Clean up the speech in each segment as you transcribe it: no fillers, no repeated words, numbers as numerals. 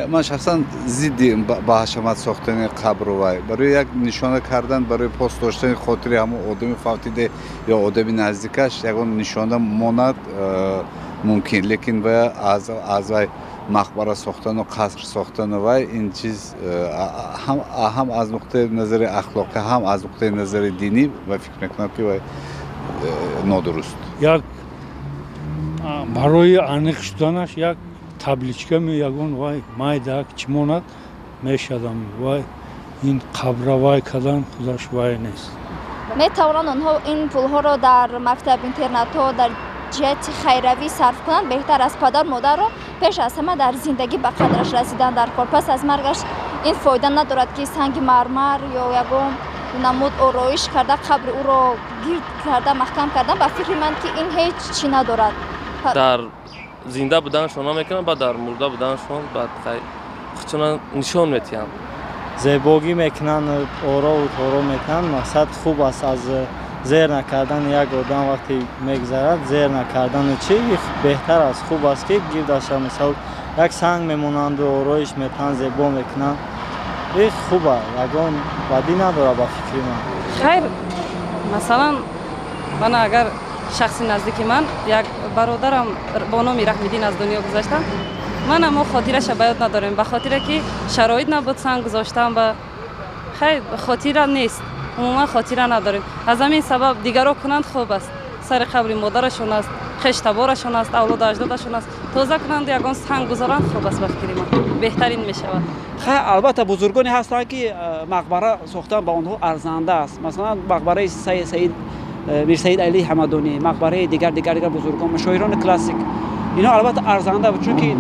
من شخصا ضد با حشمت ساختن قبر وای برای یک نشانه کردن برای پاس داشتن خاطر همون آدم فوتیده یا آدم نزدیکش یگان نشانه ماند ممکن لیکن و از وای مقبره ساختن و قصر ساختن وای این چیز هم از نقطه نظر اخلاقی هم از نقطه نظر دینی و فکر میکنم که وای نادرست. یک برای انیق شدنش یک табличка ми ягон вай майда чимонат мешадам вай ин қабра вай кадан худаш вай нест метавонанд онҳо ин пулҳоро дар мактаб интернатҳо дар ҷиҳати хайравӣ сарф кунанд беҳтар аз падар модарро пеш аз ҳама дар зиндагӣ ба қадраш расидан дар кор пас аз маргаш ин фоида надорад ки санги мармар ё ягон намуд ороиш карда қабри ӯро гирд карда маҳкам кардан ба фикри ман ки ин ҳеҷ чӣ надорад дар зинда буданашон намекунанд ба дар мурда буданашон баъд худшона нишон метиҳанд зебогӣ мекунанд орову торо мекунанд мақсад хуб аст аз зер накардани як одам вақте мегзарад зер накардани чи беҳтар аст хуб аст ки гирдаша мисал як санг мемонанду ороиш метавонанд зебо мекунанд ин хуб аст ягон бадӣ надорад ба фикри ман хайр масалан мана агар шахси наздики ман як бародарам бо номи раҳмиддин аз дунё гузаштанд манам мо хотираша ба ёд надорем ба хотире ки шароит набуд санг гузоштан ба хайр хотира нест умуман хотира надорем аз ҳамин сабаб дигаро кунанд хуб аст сари қабри модарашон аст хештаборашон аст авлоду аҷдодашон аст тоза кунанду ягон санг гузоранд хуб аст ба фикри ман беҳтарин мешавад албатта бузургоне ҳастанд ки мақбара сохтан ба онҳо арзанда аст масалан мақбараи саид میر سید علی حمدانی مقبره دیگر بزرگان مشاهیران کلاسیک اینا البته ارزنده بود چون که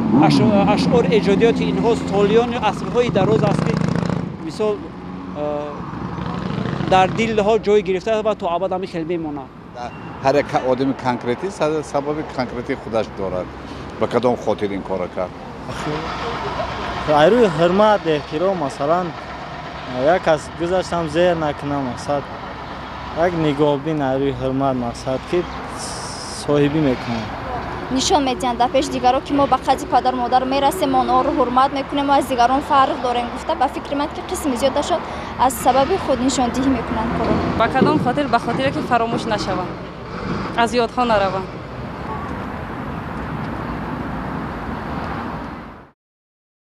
اشعار ایجادیات اینها سالیان و عصرهای دراز است که مثال در دل ها جای گرفته و تا ابد هم خیلی میمونه هر یک آدم کانکریتی سبب کانکریتی خودش دارد به کدام خاطر این کار کرد روی حرمت احترام مثلا یک از گذاشتم زیر نکنم مقصد یک نگاه بین روی حرمت مقصد که صاحبی میکنم нишон медиҳанд дар пеши дигарон ки мо ба қадри падару модар мерасем онҳоро ҳурмат мекунем ва аз дигарон фарқ дорем гуфта ба фикри ман ки қисми зиёдашон аз сабаби худ нишондиҳӣ мекунанд ба кадом хотир ба хотире ки фаромӯш нашаванд аз ёдҳо нараванд